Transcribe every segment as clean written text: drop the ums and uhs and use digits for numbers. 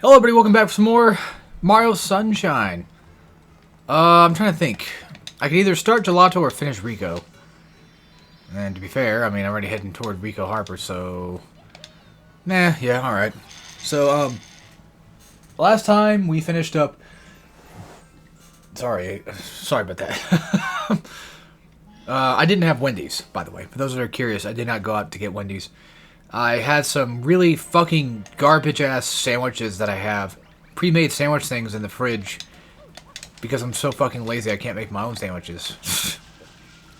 Hello everybody, welcome back for some more Mario Sunshine. I'm trying to think. I could either start Gelato or finish Rico. And to be fair, I mean, I'm already heading toward Rico Harbor, so... Nah, yeah, alright. So, last time we finished up... Sorry about that. I didn't have Wendy's, by the way. For those that are curious, I did not go out to get Wendy's. I had some really fucking garbage-ass sandwiches that I have. Pre-made sandwich things in the fridge. Because I'm so fucking lazy, I can't make my own sandwiches. It's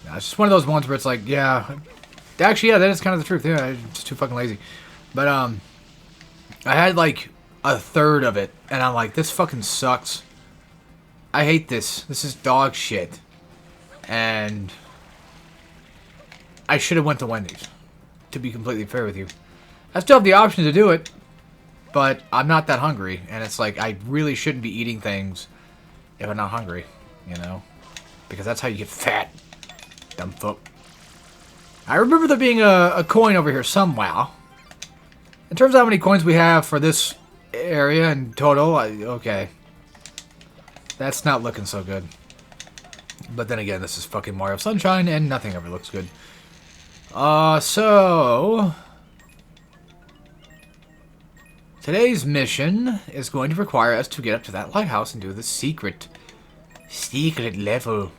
just one of those ones where it's like, yeah... Actually, yeah, that is kind of the truth. Yeah, I'm just too fucking lazy. But, I had, like, a third of it. And I'm like, this fucking sucks. I hate this. This is dog shit. And... I should have went to Wendy's. To be completely fair with you. I still have the option to do it, but I'm not that hungry, and it's like, I really shouldn't be eating things if I'm not hungry, you know? Because that's how you get fat, dumb fuck. I remember there being a coin over here somewhere. In terms of how many coins we have for this area in total, okay. That's not looking so good. But then again, this is fucking Mario Sunshine, and nothing ever looks good. So... Today's mission is going to require us to get up to that lighthouse and do the secret level.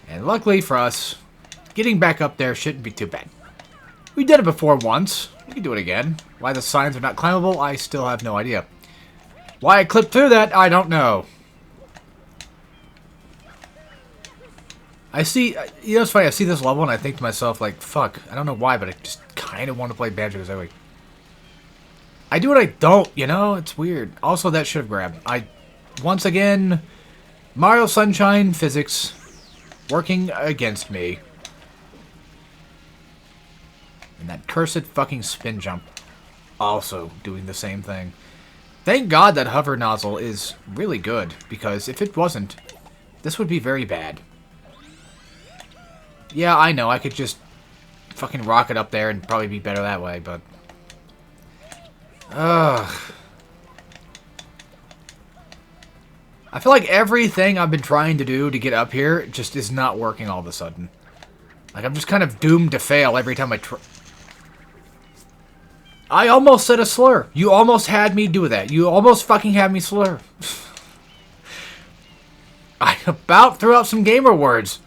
And luckily for us, getting back up there shouldn't be too bad. We did it before once. We can do it again. Why the signs are not climbable, I still have no idea. Why I clipped through that, I don't know. I see, you know, it's funny, I see this level and I think to myself, like, fuck, I don't know why, but I just kind of want to play Banjo-Kazooie. I do what I don't, you know? It's weird. Also, that should have grabbed. Once again, Mario Sunshine physics working against me. And that cursed fucking spin jump also doing the same thing. Thank God that hover nozzle is really good, because if it wasn't, this would be very bad. Yeah, I know, I could just fucking rocket up there and probably be better that way, but... Ugh. I feel like everything I've been trying to do to get up here just is not working all of a sudden. Like, I'm just kind of doomed to fail every time I try... I almost said a slur. You almost had me do that. You almost fucking had me slur. I about threw out some gamer words.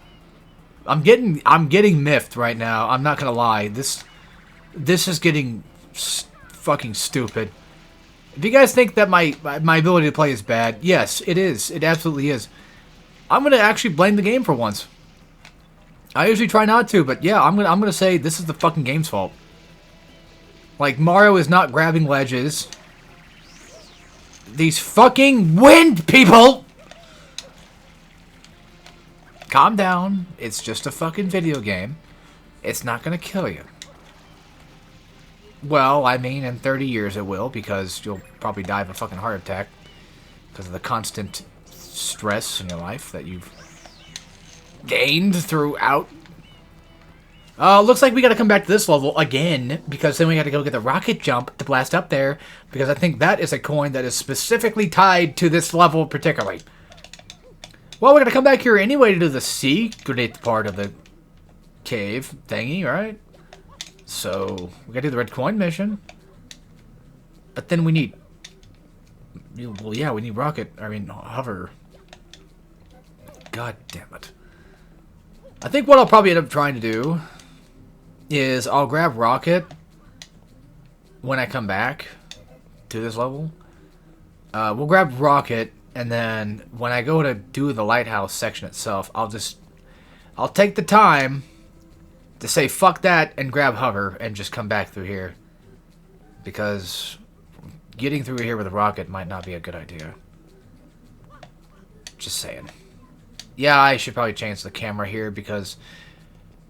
I'm getting miffed right now. I'm not gonna lie. This is getting fucking stupid. If you guys think that my ability to play is bad, yes, it is. It absolutely is. I'm gonna actually blame the game for once. I usually try not to, but yeah, I'm gonna say this is the fucking game's fault. Like, Mario is not grabbing ledges. These fucking wind people. Calm down. It's just a fucking video game. It's not gonna kill you. Well, I mean, in 30 years it will, because you'll probably die of a fucking heart attack. Because of the constant stress in your life that you've gained throughout. Looks like we gotta come back to this level again, because then we gotta go get the rocket jump to blast up there, because I think that is a coin that is specifically tied to this level particularly. Well, we're gonna come back here anyway to do the secret part of the cave thingy, right? So, we gotta do the red coin mission. But then we need... Well, yeah, we need hover. God damn it. I think what I'll probably end up trying to do is I'll grab Rocket when I come back to this level. We'll grab Rocket, and then when I go to do the lighthouse section itself, I'll take the time to say fuck that and grab hover and just come back through here. Because getting through here with a rocket might not be a good idea. Just saying. Yeah, I should probably change the camera here because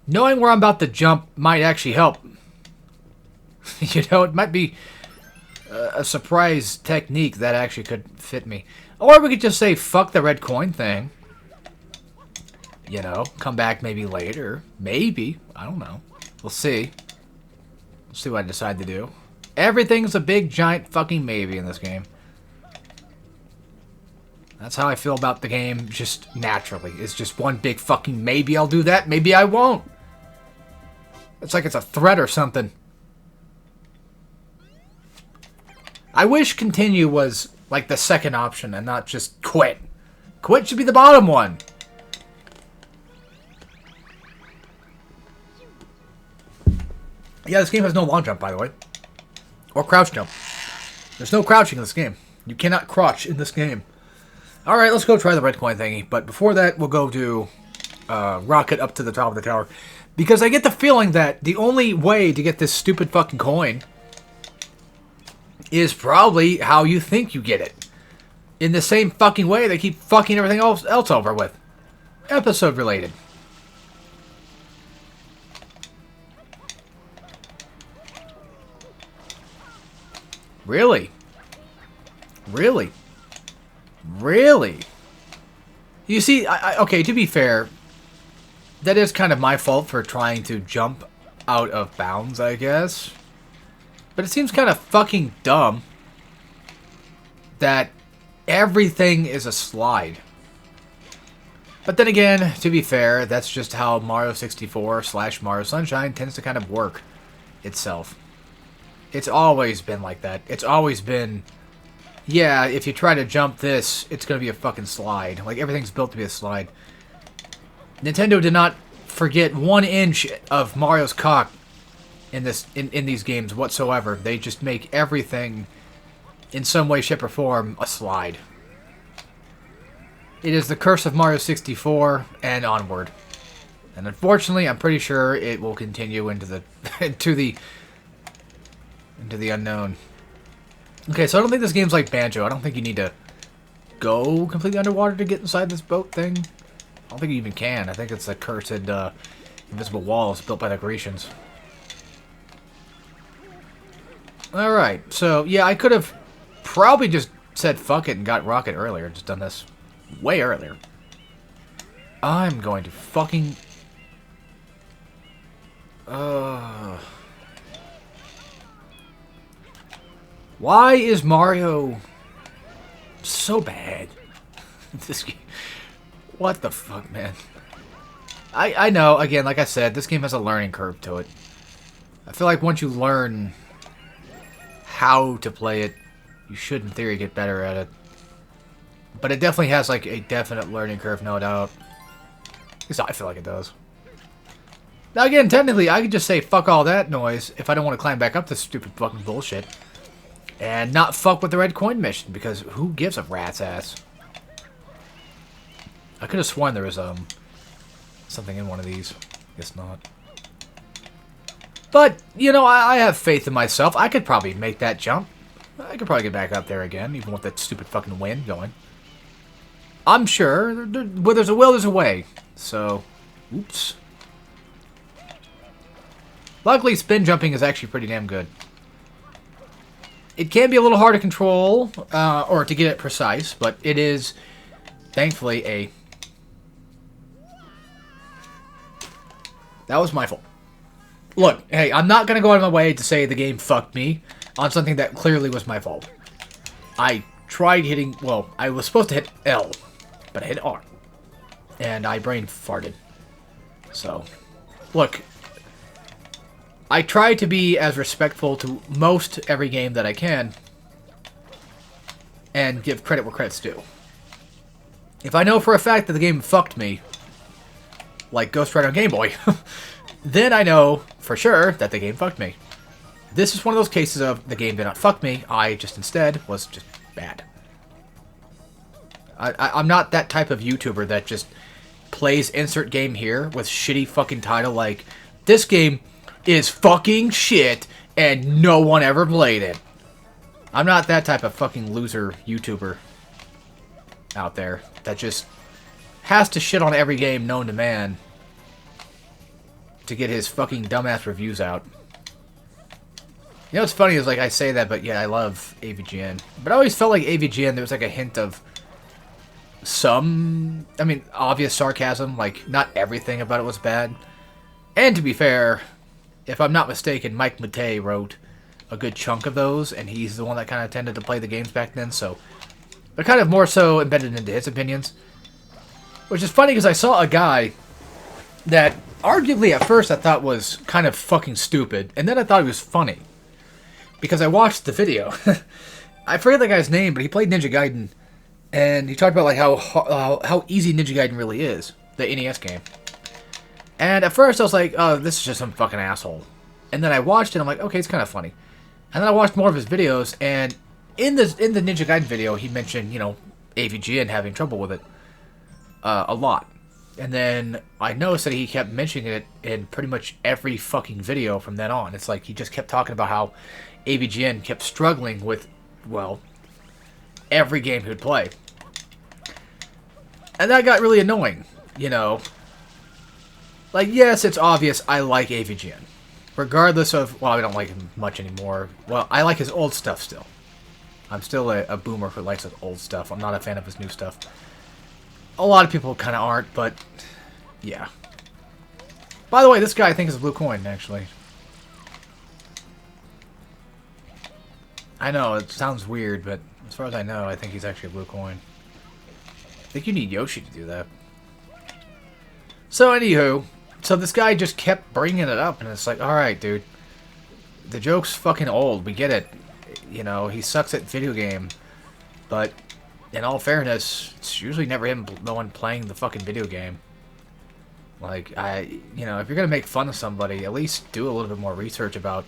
knowing where I'm about to jump might actually help. You know, it might be a surprise technique that actually could fit me. Or we could just say fuck the red coin thing. You know, come back maybe later. Maybe. I don't know. We'll see. We'll see what I decide to do. Everything's a big, giant fucking maybe in this game. That's how I feel about the game, just naturally. It's just one big fucking maybe I'll do that, maybe I won't. It's like it's a threat or something. I wish continue was like the second option and not just quit. Quit should be the bottom one. Yeah, this game has no long jump, by the way. Or crouch jump. There's no crouching in this game. You cannot crouch in this game. Alright, let's go try the red coin thingy. But before that, we'll go do rocket up to the top of the tower. Because I get the feeling that the only way to get this stupid fucking coin is probably how you think you get it. In the same fucking way they keep fucking everything else over with. Episode related. Really? Really? Really? You see, okay, to be fair, that is kind of my fault for trying to jump out of bounds, I guess. But it seems kind of fucking dumb that everything is a slide. But then again, to be fair, that's just how Mario 64 / Mario Sunshine tends to kind of work itself. It's always been like that. It's always been, yeah, if you try to jump this, it's going to be a fucking slide. Like, everything's built to be a slide. Nintendo did not forget 1 inch of Mario's cock in these games whatsoever. They just make everything, in some way, shape, or form, a slide. It is the curse of Mario 64 and onward. And unfortunately, I'm pretty sure it will continue into the into the unknown. Okay, so I don't think this game's like Banjo. I don't think you need to go completely underwater to get inside this boat thing. I don't think you even can. I think it's a cursed invisible walls built by the Grecians. Alright, so yeah, I could have probably just said fuck it and got Rocket earlier. Just done this way earlier. I'm going to fucking... Why is Mario so bad? This game... What the fuck, man? I know, again, like I said, this game has a learning curve to it. I feel like once you learn how to play it, you should, in theory, get better at it. But it definitely has, like, a definite learning curve, no doubt. At least I feel like it does. Now, again, technically, I could just say fuck all that noise if I don't want to climb back up this stupid fucking bullshit. And not fuck with the red coin mission, because who gives a rat's ass? I could have sworn there was, something in one of these. Guess not. But, you know, I have faith in myself. I could probably make that jump. I could probably get back up there again, even with that stupid fucking wind going. I'm sure. Where there's a will, there's a way. So, oops. Luckily, spin jumping is actually pretty damn good. It can be a little hard to control, or to get it precise, but it is, thankfully, a... That was my fault. Look, hey, I'm not going to go out of my way to say the game fucked me on something that clearly was my fault. I tried hitting... Well, I was supposed to hit L, but I hit R. And I brain farted. So, look... I try to be as respectful to most every game that I can, and give credit where credit's due. If I know for a fact that the game fucked me, like Ghost Rider on Game Boy, then I know for sure that the game fucked me. This is one of those cases of the game did not fuck me, I just instead was just bad. I'm not that type of YouTuber that just plays insert game here with shitty fucking title like, this game is fucking shit and no one ever played it. I'm not that type of fucking loser YouTuber out there that just has to shit on every game known to man to get his fucking dumbass reviews out. You know what's funny is, like, I say that, but yeah, I love AVGN. But I always felt like AVGN, there was like a hint of some, I mean, obvious sarcasm, like, not everything about it was bad. And to be fair, if I'm not mistaken, Mike Matei wrote a good chunk of those, and he's the one that kind of tended to play the games back then, so They're kind of more so embedded into his opinions. Which is funny because I saw a guy that arguably at first I thought was kind of fucking stupid. And then I thought he was funny. Because I watched the video. I forget the guy's name, but he played Ninja Gaiden. And he talked about like how easy Ninja Gaiden really is. The NES game. And at first I was like, oh, this is just some fucking asshole. And then I watched it and I'm like, okay, it's kind of funny. And then I watched more of his videos, and in the Ninja Gaiden video, he mentioned, you know, AVGN having trouble with it a lot. And then I noticed that he kept mentioning it in pretty much every fucking video from then on. It's like he just kept talking about how AVGN kept struggling with, well, every game he would play. And that got really annoying, you know. Like, yes, it's obvious I like AVGN. Regardless of, well, I don't like him much anymore. Well, I like his old stuff still. I'm still a boomer who likes his old stuff. I'm not a fan of his new stuff. A lot of people kind of aren't, but yeah. By the way, this guy I think is a blue coin, actually. I know, it sounds weird, but as far as I know, I think he's actually a blue coin. I think you need Yoshi to do that. So, anywho, so this guy just kept bringing it up, and it's like, alright, dude. The joke's fucking old, we get it. You know, he sucks at video game. But, in all fairness, it's usually never him, the one playing the fucking video game. Like, you know, if you're gonna make fun of somebody, at least do a little bit more research about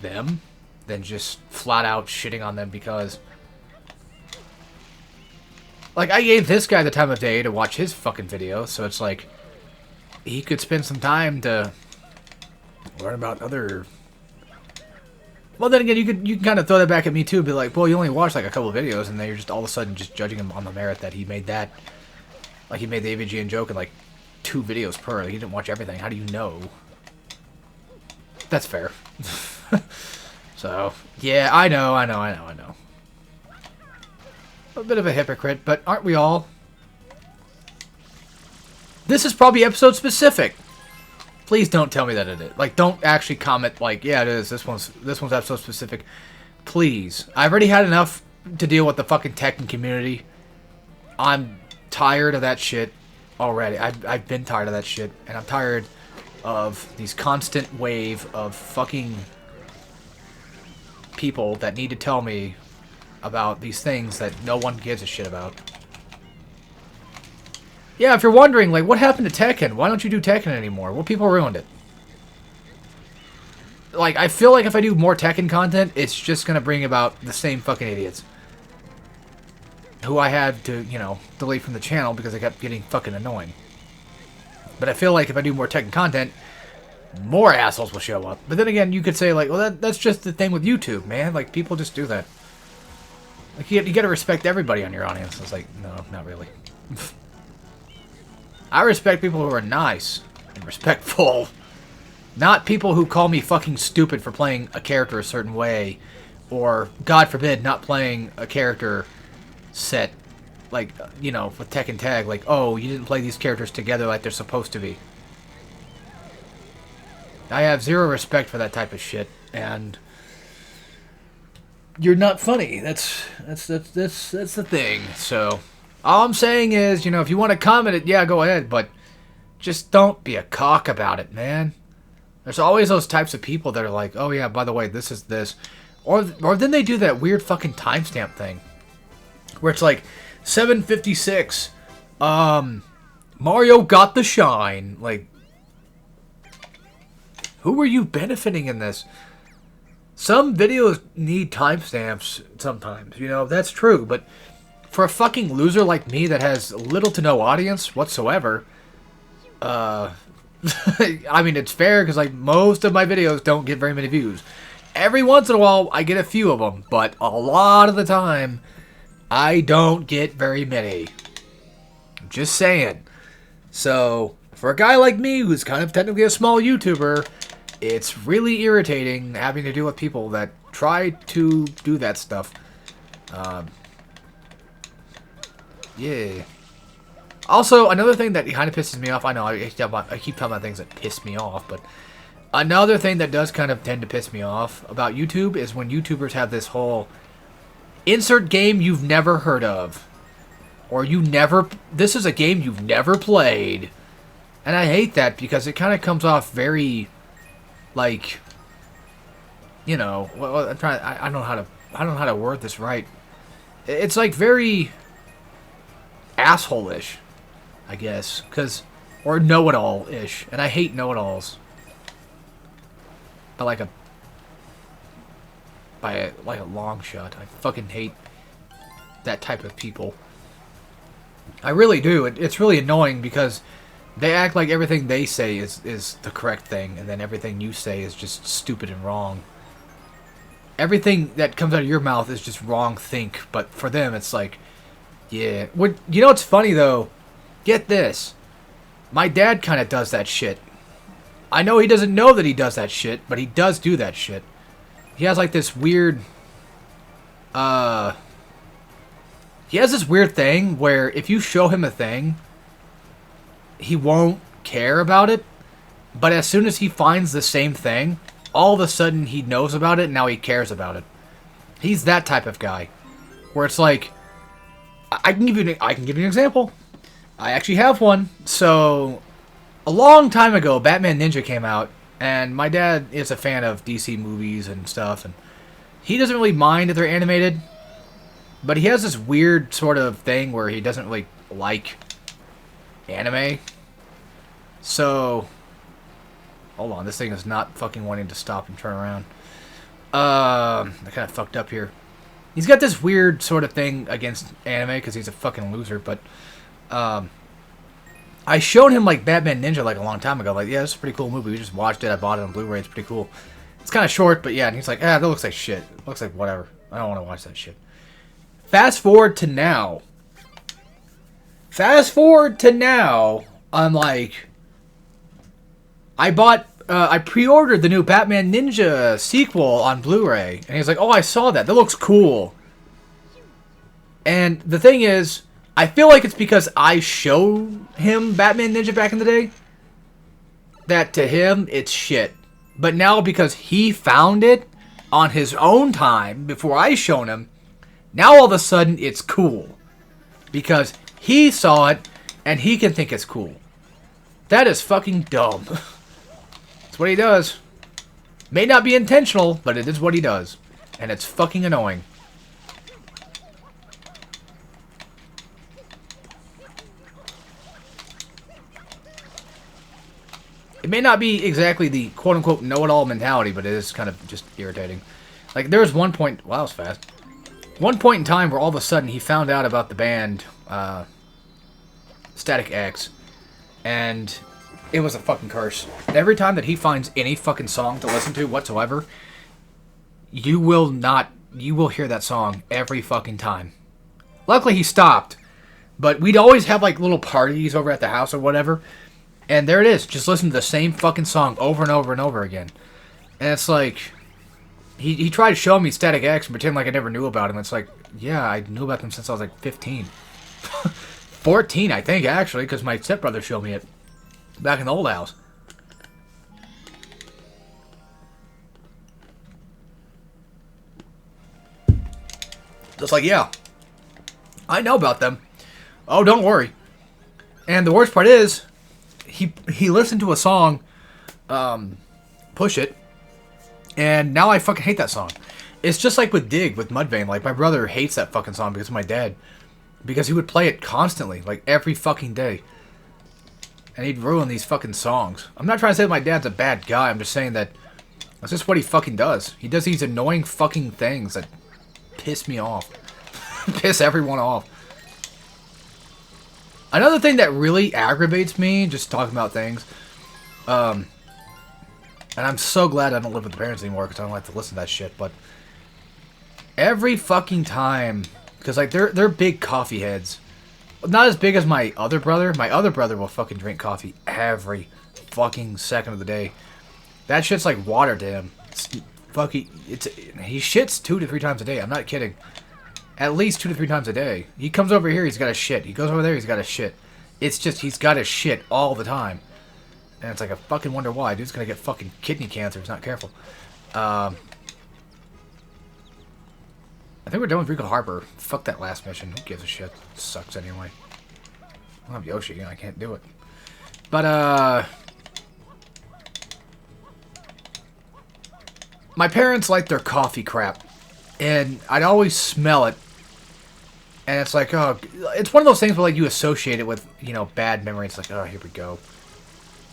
them than just flat out shitting on them because... Like, I gave this guy the time of day to watch his fucking video, so it's like... He could spend some time to learn about other... Well, then again, you can kind of throw that back at me, too, and be like, well, you only watched, like, a couple of videos, and then you're just all of a sudden just judging him on the merit that he made that... Like, he made the AVGN joke in, like, 2 videos per. Like, he didn't watch everything. How do you know? That's fair. So, yeah, I know. A bit of a hypocrite, but aren't we all? This is probably episode specific. Please don't tell me that it is. Like, don't actually comment like, yeah, it is. This one's episode specific. Please. I've already had enough to deal with the fucking Tekken community. I'm tired of that shit already. I've been tired of that shit, and I'm tired of these constant wave of fucking people that need to tell me about these things that no one gives a shit about. Yeah, if you're wondering, like, what happened to Tekken? Why don't you do Tekken anymore? Well, people ruined it. Like, I feel like if I do more Tekken content, it's just gonna bring about the same fucking idiots. Who I had to, you know, delete from the channel because I kept getting fucking annoying. But I feel like if I do more Tekken content, more assholes will show up. But then again, you could say, like, well, that's just the thing with YouTube, man. Like, people just do that. Like, you gotta respect everybody on your audience. It's like, no, not really. I respect people who are nice and respectful. Not people who call me fucking stupid for playing a character a certain way. Or, God forbid, not playing a character set, like, you know, with Tekken Tag. Like, oh, you didn't play these characters together like they're supposed to be. I have zero respect for that type of shit. And... you're not funny. That's the thing. So, all I'm saying is, you know, if you want to comment it, yeah, go ahead, but just don't be a cock about it, man. There's always those types of people that are like, oh yeah, by the way, this is this. Or then they do that weird fucking timestamp thing. Where it's like, 7:56, Mario got the shine. Like, who are you benefiting in this? Some videos need timestamps sometimes, you know, that's true, but for a fucking loser like me that has little to no audience whatsoever, I mean, it's fair, because, like, most of my videos don't get very many views. Every once in a while, I get a few of them, but a lot of the time, I don't get very many. Just saying. So, for a guy like me, who's kind of technically a small YouTuber, it's really irritating having to deal with people that try to do that stuff. Yeah. Also, another thing that kind of pisses me off, I know I keep talking about things that piss me off, but another thing that does kind of tend to piss me off about YouTube is when YouTubers have this whole Insert game you've never heard of. Or this is a game you've never played. And I hate that because it kind of comes off very, like, you know, well, I don't know how to word this right. It's like very asshole-ish, I guess, or know-it-all-ish, and I hate know-it-alls. By a long shot. I fucking hate that type of people. I really do. It's really annoying because they act like everything they say is the correct thing, and then everything you say is just stupid and wrong. Everything that comes out of your mouth is just wrong think, but for them it's like, yeah. You know what's funny though? Get this. My dad kind of does that shit. I know he doesn't know that he does that shit, but he does do that shit. He has like this weird, he has this weird thing where if you show him a thing, he won't care about it, but as soon as he finds the same thing, all of a sudden he knows about it and now he cares about it. He's that type of guy, where it's like, I can give you an example. I actually have one. So, a long time ago, Batman Ninja came out, and my dad is a fan of DC movies and stuff, and he doesn't really mind if they're animated, but he has this weird sort of thing where he doesn't really like anime. So, hold on, this thing is not fucking wanting to stop and turn around. I kind of fucked up here. He's got this weird sort of thing against anime because he's a fucking loser, but I showed him like Batman Ninja like a long time ago. Like, yeah, it's a pretty cool movie. We just watched it. I bought it on Blu-ray. It's pretty cool. It's kind of short, but yeah. And he's like, that looks like shit. It looks like whatever. I don't want to watch that shit. Fast forward to now. I'm like, I pre-ordered the new Batman Ninja sequel on Blu-ray. And he's like, oh, I saw that. That looks cool. And the thing is, I feel like it's because I showed him Batman Ninja back in the day, that to him, it's shit. But now because he found it on his own time, before I shown him, now all of a sudden it's cool. Because he saw it, and he can think it's cool. That is fucking dumb. That's what he does. May not be intentional, but it is what he does. And it's fucking annoying. It may not be exactly the quote-unquote know-it-all mentality, but it is kind of just irritating. Like, there was one point... Wow, that was fast. One point in time where all of a sudden he found out about the band Static X, and it was a fucking curse. Every time that he finds any fucking song to listen to whatsoever, you will hear that song every fucking time. Luckily he stopped, but we'd always have like little parties over at the house or whatever, and there it is, just listen to the same fucking song over and over and over again. And it's like, he tried to show me Static X and pretend like I never knew about him. It's like, yeah, I knew about them since I was like 15. 14, I think, actually, because my stepbrother showed me it back in the old house. Just like, yeah, I know about them. Oh, don't worry. And the worst part is, he listened to a song, Push It, and now I fucking hate that song. It's just like with Dig, with Mudvayne. Like, my brother hates that fucking song because of my dad. Because he would play it constantly, like every fucking day. And he'd ruin these fucking songs. I'm not trying to say that my dad's a bad guy. I'm just saying that that's just what he fucking does. He does these annoying fucking things that piss me off. Piss everyone off. Another thing that really aggravates me, just talking about things, and I'm so glad I don't live with the parents anymore because I don't like to listen to that shit, but every fucking time, because like they're big coffee heads. Not as big as my other brother. My other brother will fucking drink coffee every fucking second of the day. That shit's like water to him. He shits 2 to 3 times a day. I'm not kidding. At least 2 to 3 times a day. He comes over here, he's got a shit. He goes over there, he's got a shit. It's just, he's got a shit all the time. And it's like, I fucking wonder why. Dude's gonna get fucking kidney cancer if he's not careful. I think we're done with Rico Harbor. Fuck that last mission. Who gives a shit? It sucks anyway. I don't have Yoshi. I can't do it. But, my parents like their coffee crap. And I'd always smell it. And it's like, oh... It's one of those things where, like, you associate it with, you know, bad memories. It's like, oh, here we go.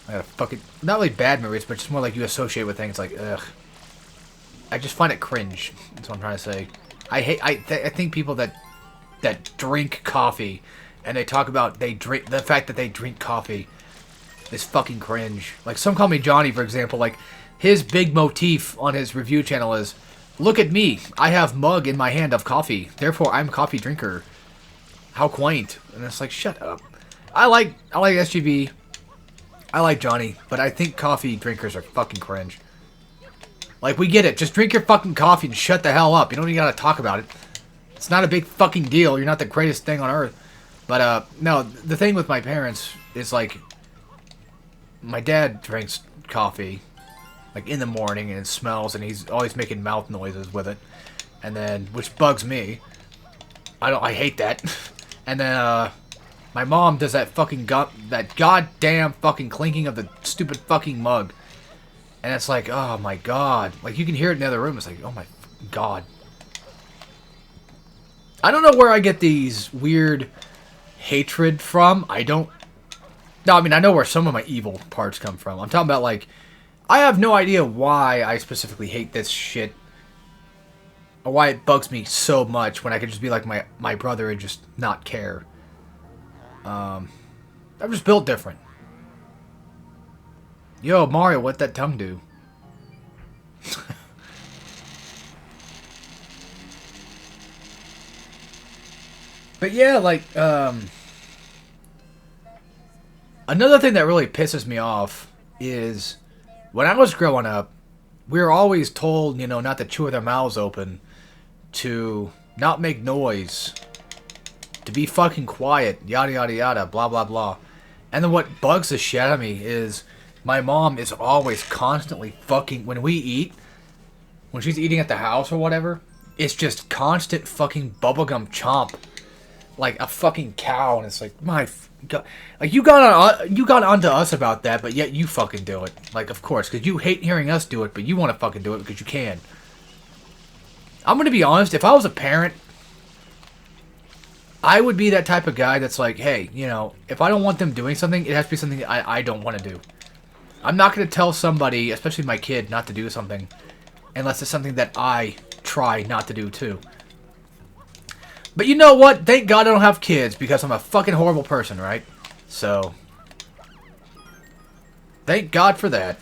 I gotta fucking... Not really bad memories, but just more like you associate with things like, ugh. I just find it cringe. That's what I'm trying to say. I think people that drink coffee and they talk about the fact that they drink coffee is fucking cringe. Like, Some Call Me Johnny, for example, like, his big motif on his review channel is, look at me, I have mug in my hand of coffee, therefore I'm a coffee drinker. How quaint. And it's like, shut up. I like SGV, I like Johnny, but I think coffee drinkers are fucking cringe. Like, we get it. Just drink your fucking coffee and shut the hell up. You don't even gotta talk about it. It's not a big fucking deal. You're not the greatest thing on earth. But, no, the thing with my parents is, like, my dad drinks coffee, like, in the morning, and it smells, and he's always making mouth noises with it. And then, which bugs me. I hate that. And then, my mom does that fucking that goddamn fucking clinking of the stupid fucking mug. And it's like, oh my god. Like, you can hear it in the other room. It's like, oh my god. I don't know where I get these weird hatred from. No, I mean, I know where some of my evil parts come from. I'm talking about, like, I have no idea why I specifically hate this shit. Or why it bugs me so much when I could just be like my brother and just not care. I'm just built different. Yo, Mario, what'd that tongue do? But yeah, like, another thing that really pisses me off is when I was growing up, we were always told, you know, not to chew with our mouths open, to not make noise, to be fucking quiet, yada yada yada, blah blah blah. And then what bugs the shit out of me is my mom is always constantly fucking, when we eat, when she's eating at the house or whatever, it's just constant fucking bubblegum chomp. Like a fucking cow, and it's like, my god. Like, you got onto us about that, but yet you fucking do it. Like, of course, because you hate hearing us do it, but you want to fucking do it because you can. I'm gonna be honest, if I was a parent, I would be that type of guy that's like, hey, you know, if I don't want them doing something, it has to be something that I don't want to do. I'm not going to tell somebody, especially my kid, not to do something unless it's something that I try not to do too. But you know what? Thank God I don't have kids because I'm a fucking horrible person, right? So, thank God for that.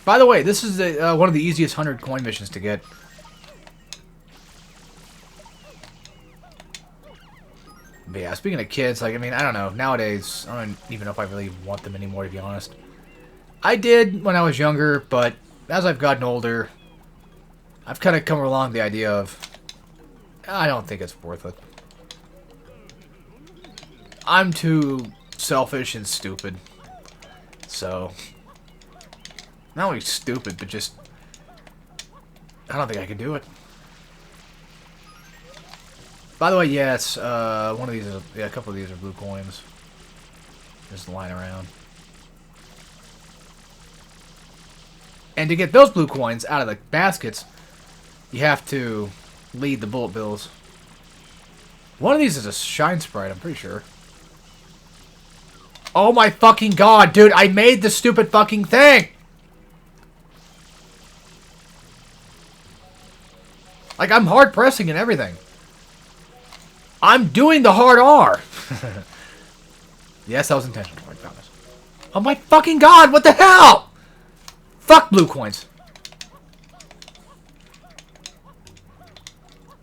By the way, this is one of the easiest 100 coin missions to get. But yeah, speaking of kids, like, I mean, I don't know. Nowadays, I don't even know if I really want them anymore, to be honest. I did when I was younger, but as I've gotten older, I've kind of come along the idea of, I don't think it's worth it. I'm too selfish and stupid. So, not only stupid, but just, I don't think I can do it. By the way, yes, one of these is, yeah, a couple of these are blue coins. Just lying around. And to get those blue coins out of the baskets, you have to lead the bullet bills. One of these is a shine sprite, I'm pretty sure. Oh my fucking god, dude, I made the stupid fucking thing! Like, I'm hard pressing and everything. I'm doing the hard R. Yes, that was intentional, I promise. Oh my fucking god, what the hell? Fuck blue coins.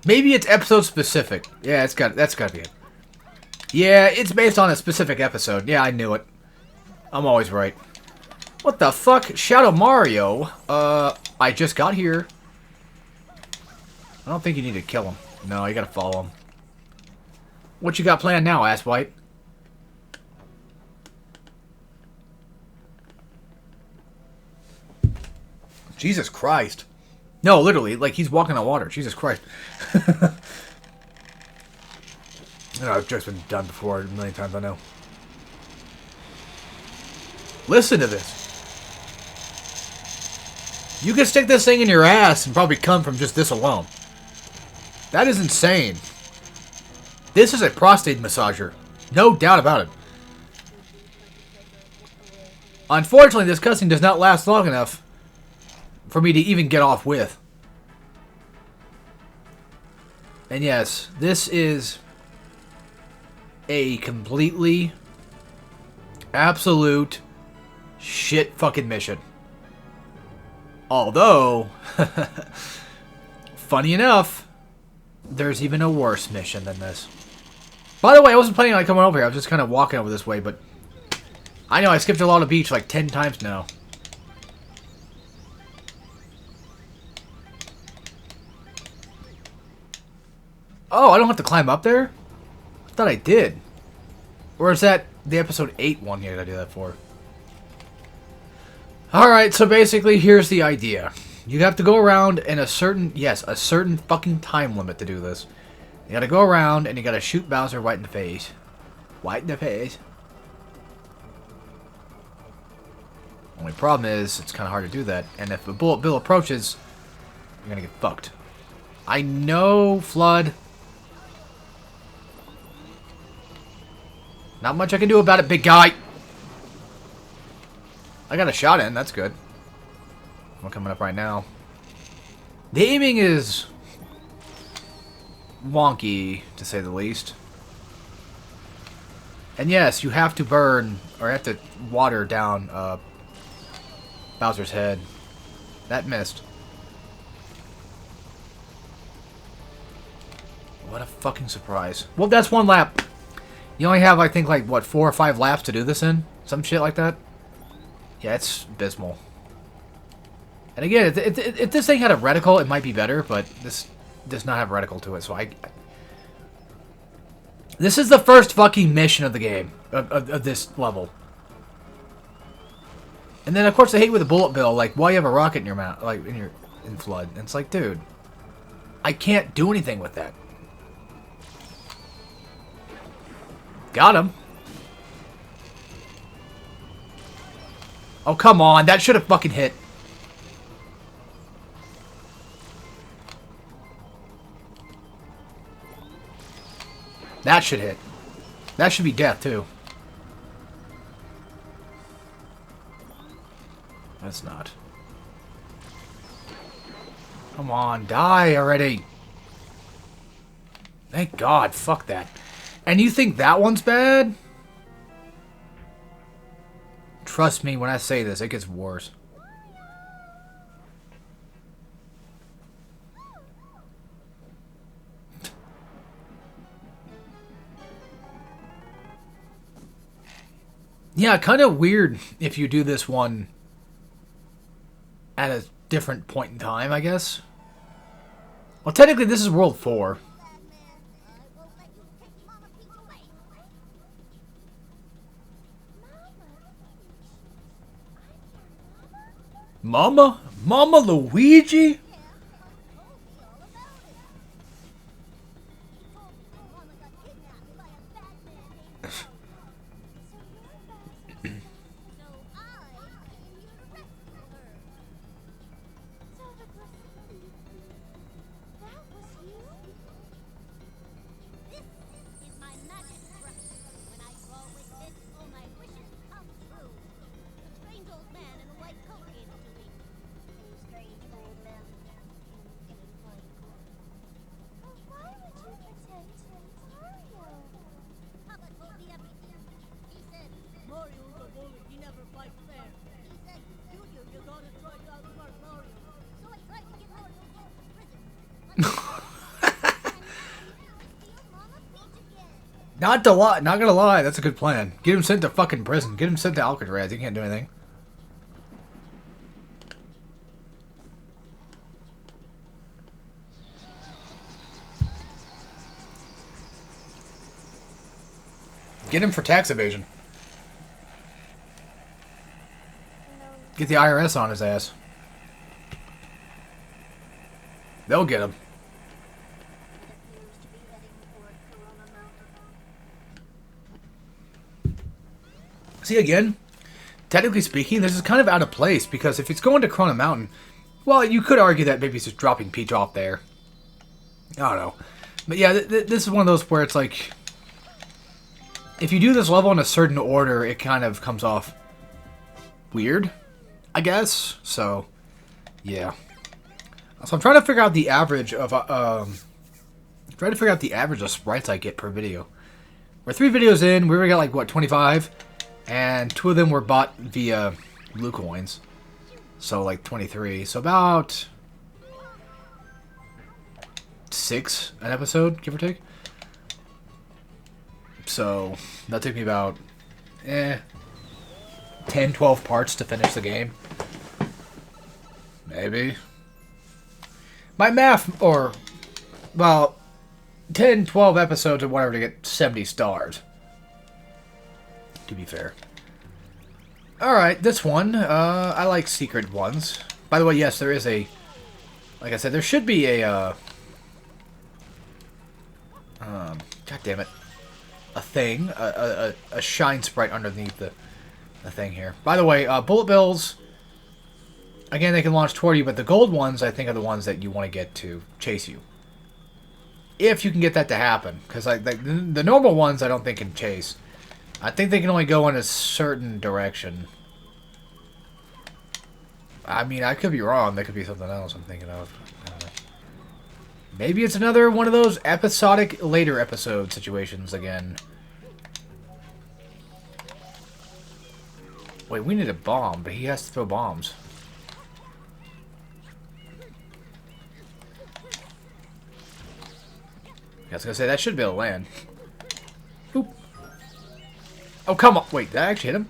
Maybe it's episode specific. Yeah, that's gotta be it. Yeah, it's based on a specific episode. Yeah, I knew it. I'm always right. What the fuck? Shadow Mario? I just got here. I don't think you need to kill him. No, you gotta follow him. What you got planned now, Asswipe? Jesus Christ. No, literally, like he's walking on water. Jesus Christ. I've just been done before a million times, I know. Listen to this. You can stick this thing in your ass and probably come from just this alone. That is insane. This is a prostate massager. No doubt about it. Unfortunately, this cutscene does not last long enough for me to even get off with. And yes, this is a completely, absolute shit fucking mission. Although, funny enough, there's even a worse mission than this. By the way, I wasn't planning on coming over here. I was just kind of walking over this way, but I know I skipped a lot of beach like 10 times now. Oh, I don't have to climb up there? I thought I did. Or is that the episode 8 one here that I do that for? Alright, so basically here's the idea. You have to go around in a certain, yes, a certain fucking time limit to do this. You gotta go around and you gotta shoot Bowser right in the face. Right in the face. Only problem is, it's kind of hard to do that. And if a bullet bill approaches, you're gonna get fucked. I know, Flood. Not much I can do about it, big guy. I got a shot in, that's good. I'm coming up right now. The aiming is wonky, to say the least. And yes, you have to burn, or have to water down Bowser's head. That missed. What a fucking surprise. Well, that's one lap. You only have, I think, like, what, 4 or 5 laps to do this in? Some shit like that? Yeah, it's abysmal. And again, if this thing had a reticle, it might be better, but this does not have a reticle to it, so This is the first fucking mission of the game, of this level. And then, of course, I hate with a bullet bill, like, why you have a rocket in your mouth, like, in Flood. And it's like, dude, I can't do anything with that. Got him. Oh, come on. That should have fucking hit. That should hit. That should be death, too. That's not. Come on. Die already. Thank God. Fuck that. And you think that one's bad? Trust me when I say this, it gets worse. Yeah, kind of weird if you do this one at a different point in time, I guess. Well, technically this is World 4. Mama? Mama Luigi? Not gonna lie, that's a good plan. Get him sent to fucking prison. Get him sent to Alcatraz. He can't do anything. Get him for tax evasion. Get the IRS on his ass. They'll get him. See, again, technically speaking, this is kind of out of place, because if it's going to Corona Mountain, well, you could argue that maybe it's just dropping Peach off there. I don't know. But yeah, this is one of those where it's like, if you do this level in a certain order, it kind of comes off weird, I guess. So, yeah. So I'm trying to figure out the average of sprites I get per video. We're 3 videos in. We already got like what, 25, and 2 of them were bought via blue coins. So like 23. So about 6 an episode, give or take. So that took me about 10, 12 parts to finish the game. Maybe. My math, or, well, 10, 12 episodes or whatever to get 70 stars. To be fair. Alright, this one, I like secret ones. By the way, yes, there is a, like I said, there should be a, god damn it, a thing, a shine sprite underneath the thing here. By the way, bullet bills, again, they can launch toward you, but the gold ones, I think, are the ones that you want to get to chase you. If you can get that to happen. Because like the normal ones, I don't think can chase. I think they can only go in a certain direction. I mean, I could be wrong. That could be something else I'm thinking of. I don't know. Maybe it's another one of those episodic later episode situations again. Wait, we need a bomb, but he has to throw bombs. I was gonna say, that should be able to land. Oop. Oh, come on. Wait, did I actually hit him?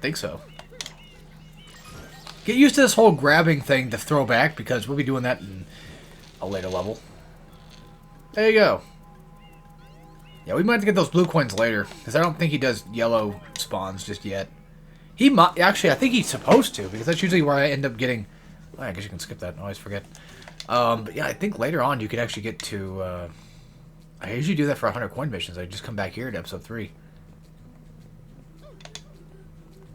Think so. Get used to this whole grabbing thing to throw back, because we'll be doing that in a later level. There you go. Yeah, we might have to get those blue coins later, because I don't think he does yellow spawns just yet. He might, actually, I think he's supposed to, because that's usually where I end up getting... Well, I guess you can skip that, I always forget. But yeah, I think later on you can actually get to... I usually do that for 100 coin missions. I just come back here to episode 3.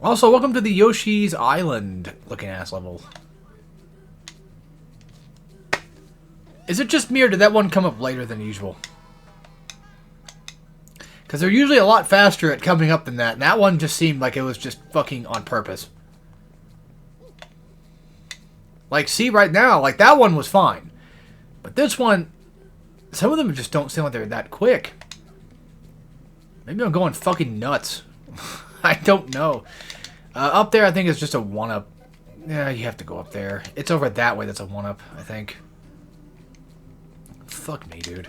Also, welcome to the Yoshi's Island looking ass level. Is it just me, or did that one come up later than usual? Because they're usually a lot faster at coming up than that, and that one just seemed like it was just fucking on purpose. Like, see, right now, like, that one was fine. But this one, some of them just don't seem like they're that quick. Maybe I'm going fucking nuts. I don't know. Up there, I think, is just a 1-up. Yeah, you have to go up there. It's over that way that's a 1-up, I think. Fuck me, dude.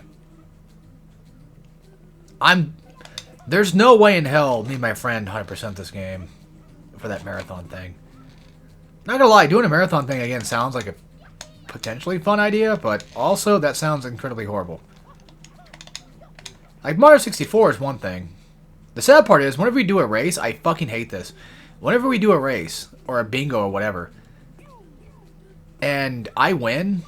There's no way in hell me and my friend 100% this game for that marathon thing. Not gonna lie, doing a marathon thing again sounds like a potentially fun idea, but also that sounds incredibly horrible. Like, Mario 64 is one thing. The sad part is, whenever we do a race, I fucking hate this. Whenever we do a race, or a bingo or whatever, and I win,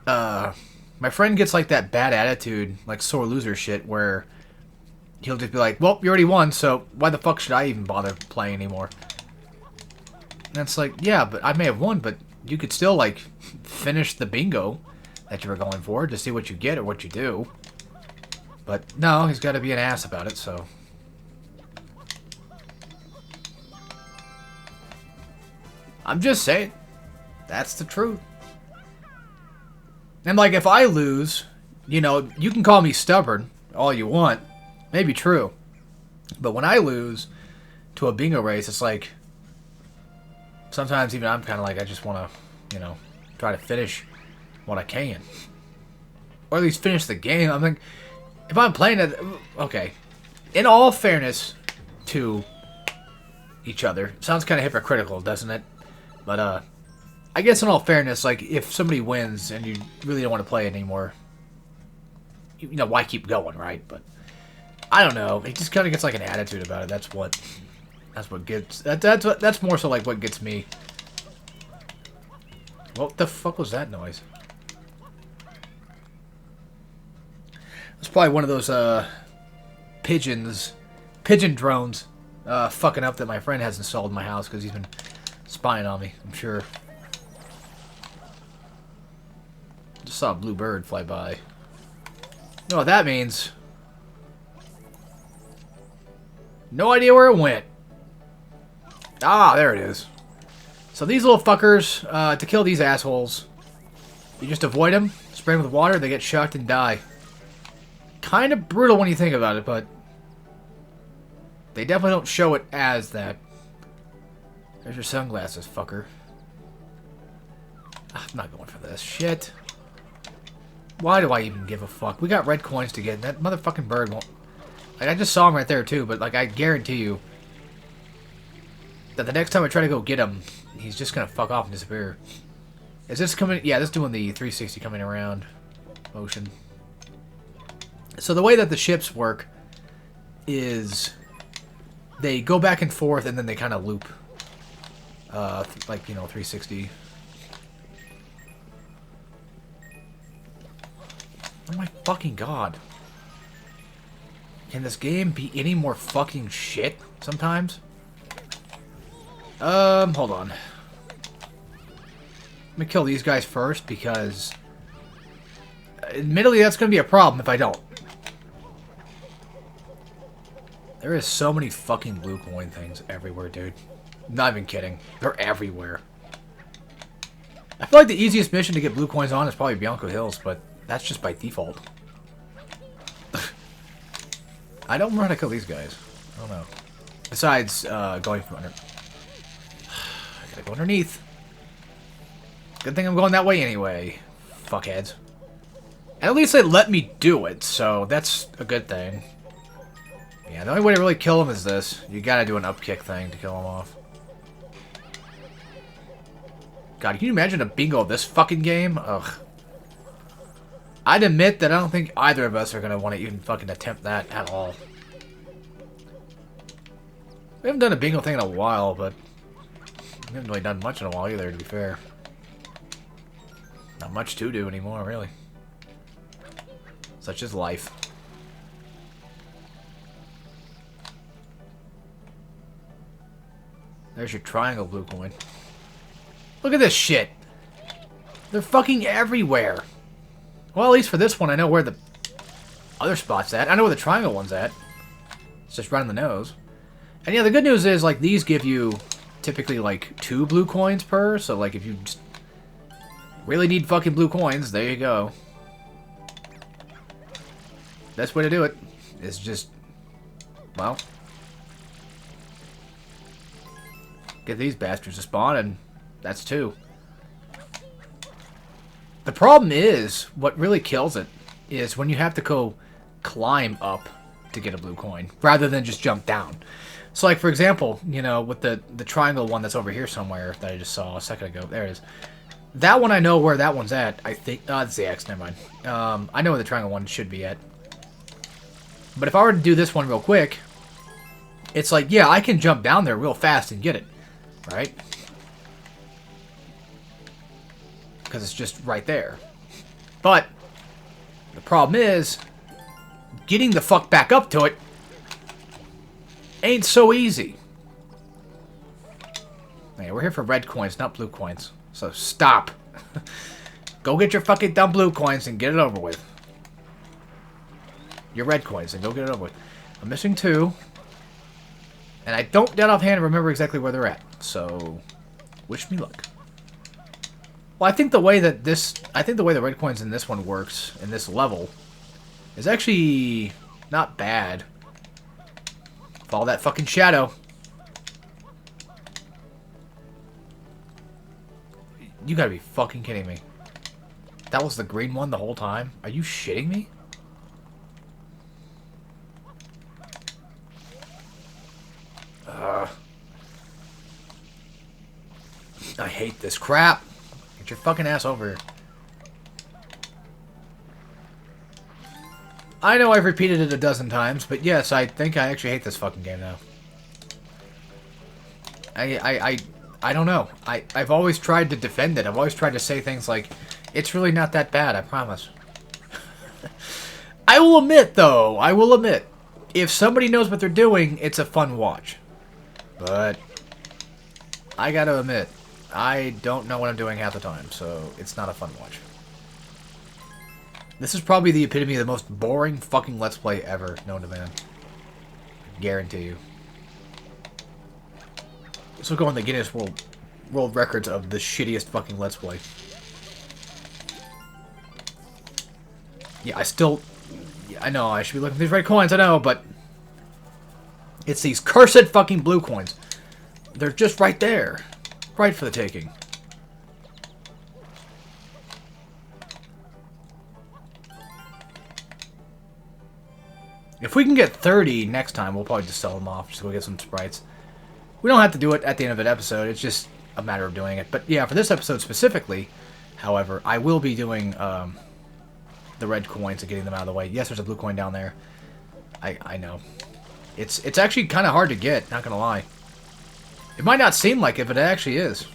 my friend gets like that bad attitude, like sore loser shit, where he'll just be like, well, you already won, so why the fuck should I even bother playing anymore? And it's like, yeah, but I may have won, but you could still, like, finish the bingo that you were going for to see what you get or what you do. But no, he's got to be an ass about it, so... I'm just saying. That's the truth. And, like, if I lose, you know, you can call me stubborn all you want. Maybe true. But when I lose to a bingo race, it's like... Sometimes even I'm kind of like, I just want to, you know, try to finish what I can. Or at least finish the game. I'm like, if I'm playing it... Okay. In all fairness to each other. Sounds kind of hypocritical, doesn't it? But, I guess in all fairness, like, if somebody wins and you really don't want to play it anymore, you know, why keep going, right? But, I don't know. He just kind of gets, like, an attitude about it. That's what gets... That's more so, like, what gets me. What the fuck was that noise? It's probably one of those, pigeon drones, fucking up that my friend has installed in my house because he's been spying on me, I'm sure. Just saw a blue bird fly by. You know what that means? No idea where it went. Ah, there it is. So these little fuckers, to kill these assholes, you just avoid them, spray them with water, they get shocked and die. Kind of brutal when you think about it, but they definitely don't show it as that. There's your sunglasses, fucker. I'm not going for this shit. Why do I even give a fuck? We got red coins to get, and that motherfucking bird won't... Like, I just saw him right there, too, but, like, I guarantee you that the next time I try to go get him, he's just gonna fuck off and disappear. Is this coming... Yeah, this is doing the 360 coming around motion. So the way that the ships work is they go back and forth, and then they kind of loop. Like, you know, 360. Oh my fucking god. Can this game be any more fucking shit sometimes? Hold on. Let me kill these guys first because admittedly that's gonna be a problem if I don't. There is so many fucking blue coin things everywhere, dude. Not even kidding. They're everywhere. I feel like the easiest mission to get blue coins on is probably Bianco Hills, but that's just by default. I don't remember how to kill these guys. I don't know. Besides, going from under... I gotta go underneath. Good thing I'm going that way anyway. Fuckheads. And at least they let me do it, so that's a good thing. Yeah, the only way to really kill them is this. You gotta do an upkick thing to kill them off. God, can you imagine a bingo of this fucking game? Ugh. I'd admit that I don't think either of us are going to want to even fucking attempt that at all. We haven't done a bingo thing in a while, but we haven't really done much in a while either, to be fair. Not much to do anymore, really. Such is life. There's your triangle blue coin. Look at this shit. They're fucking everywhere. Well, at least for this one, I know where the other spot's at. I know where the triangle one's at. It's just right on the nose. And yeah, the good news is, like, these give you typically, like, 2 blue coins per. So, like, if you just really need fucking blue coins, there you go. Best way to do it is just, well, get these bastards to spawn, and that's 2. The problem is, what really kills it is when you have to go climb up to get a blue coin, rather than just jump down. So, like, for example, you know, with the triangle one that's over here somewhere that I just saw a second ago. There it is. That one I know where that one's at. I think... Oh, it's the X, never mind. I know where the triangle one should be at. But if I were to do this one real quick, it's like, yeah, I can jump down there real fast and get it. Right? Because it's just right there. But the problem is getting the fuck back up to it ain't so easy. Hey, we're here for red coins, not blue coins. So stop. Go get your fucking dumb blue coins and get it over with. Your red coins and go get it over with. I'm missing 2. And I don't dead offhand remember exactly where they're at. So wish me luck. Well, I think the way that the red coins in this one works, in this level, is actually not bad. Follow that fucking shadow. You gotta be fucking kidding me. That was the green one the whole time? Are you shitting me? I hate this crap. Get your fucking ass over here. I know I've repeated it a dozen times, but yes, I think I actually hate this fucking game now. I don't know. I've always tried to defend it. I've always tried to say things like, it's really not that bad, I promise. I will admit, though, if somebody knows what they're doing, it's a fun watch. But I gotta admit, I don't know what I'm doing half the time, so it's not a fun watch. This is probably the epitome of the most boring fucking Let's Play ever known to man. Guarantee you. This will go on the Guinness World Records of the shittiest fucking Let's Play. Yeah, I know, I should be looking for these red coins, I know, but it's these cursed fucking blue coins. They're just right there. Right for the taking. If we can get 30 next time, we'll probably just sell them off. Just go get some sprites. We don't have to do it at the end of an episode. It's just a matter of doing it. But yeah, for this episode specifically, however, I will be doing the red coins and getting them out of the way. Yes, there's a blue coin down there. I know. It's actually kind of hard to get, not gonna lie. It might not seem like it, but it actually is.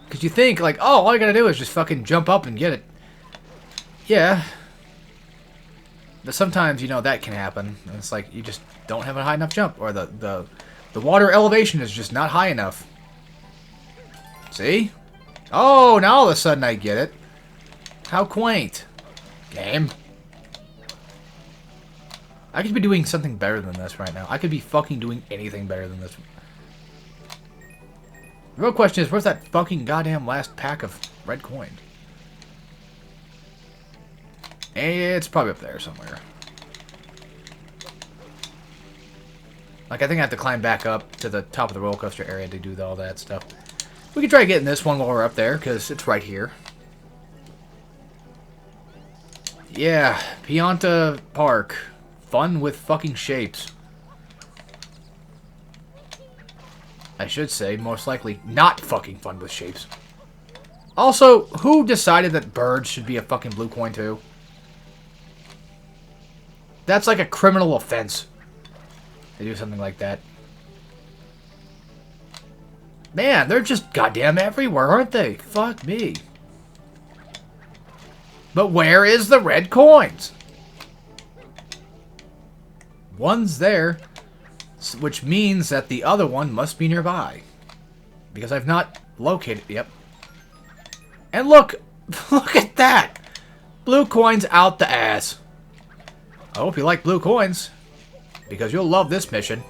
Because you think, like, oh, all I gotta do is just fucking jump up and get it. Yeah. But sometimes, you know, that can happen. And it's like, you just don't have a high enough jump. Or the water elevation is just not high enough. See? Oh, now all of a sudden I get it. How quaint. Game. I could be doing something better than this right now. I could be fucking doing anything better than this. The real question is, where's that fucking goddamn last pack of red coin? It's probably up there somewhere. Like, I think I have to climb back up to the top of the roller coaster area to do all that stuff. We can try getting this one while we're up there, because it's right here. Yeah, Pianta Park. Fun with fucking shapes. I should say, most likely, not fucking fun with shapes. Also, who decided that birds should be a fucking blue coin too? That's like a criminal offense. They do something like that. Man, they're just goddamn everywhere, aren't they? Fuck me. But where is the red coins? One's there, which means that the other one must be nearby. Because I've not located... Yep. And look! Look at that! Blue coins out the ass. I hope you like blue coins. Because you'll love this mission.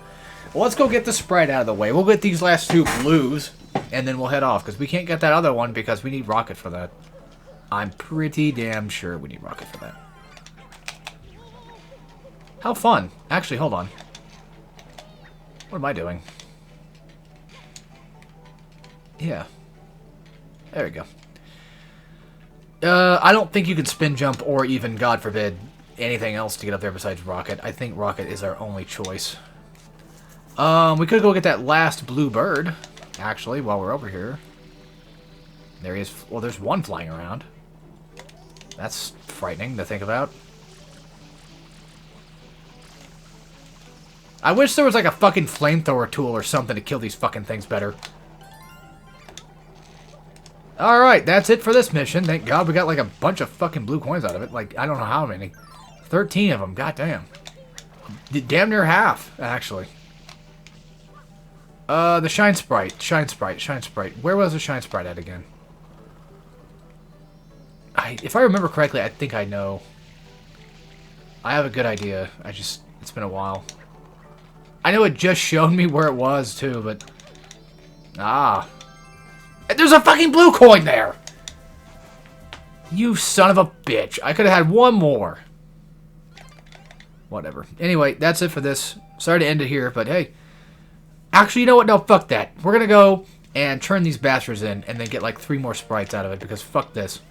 Well, let's go get the Sprite out of the way. We'll get these last two blues, and then we'll head off. Because we can't get that other one because we need Rocket for that. I'm pretty damn sure we need Rocket for that. How fun. Actually, hold on. What am I doing? Yeah. There we go. I don't think you can spin jump or even, God forbid, anything else to get up there besides Rocket. I think Rocket is our only choice. We could go get that last blue bird, actually, while we're over here. There he is. Well, there's one flying around. That's frightening to think about. I wish there was like a fucking flamethrower tool or something to kill these fucking things better. Alright, that's it for this mission. Thank God we got like a bunch of fucking blue coins out of it. Like, I don't know how many. 13 of them, goddamn. Damn near half, actually. The Shine Sprite. Shine Sprite, Shine Sprite. Where was the Shine Sprite at again? If I remember correctly, I think I know. I have a good idea. It's been a while. I know it just showed me where it was, too, but... Ah. There's a fucking blue coin there! You son of a bitch. I could have had one more. Whatever. Anyway, that's it for this. Sorry to end it here, but hey. Actually, you know what? No, fuck that. We're gonna go and turn these bastards in and then get like 3 more sprites out of it, because fuck this.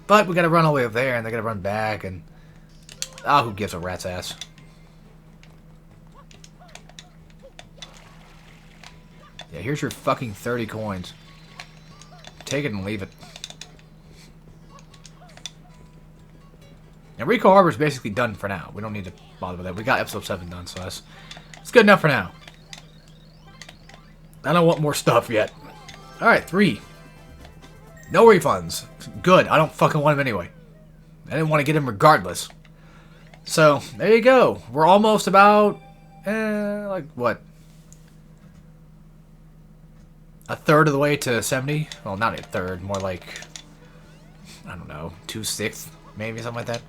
But we gotta run all the way up there, and they gotta run back, and... Ah, who gives a rat's ass? Yeah, here's your fucking 30 coins. Take it and leave it. And Ricco Harbor's basically done for now. We don't need to bother with that. We got episode 7 done, so that's It's good enough for now. I don't want more stuff yet. Alright, 3. No refunds. Good. I don't fucking want him anyway. I didn't want to get him regardless. So, there you go. We're almost about... like, what? A third of the way to 70? Well, not a third. More like... I don't know. 2/6? Maybe, something like that.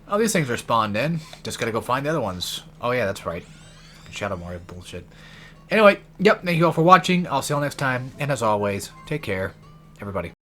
Oh, these things are spawned in. Just gotta go find the other ones. Oh, yeah, that's right. Shadow Mario bullshit. Anyway, yep, thank you all for watching. I'll see you all next time. And as always, take care, everybody.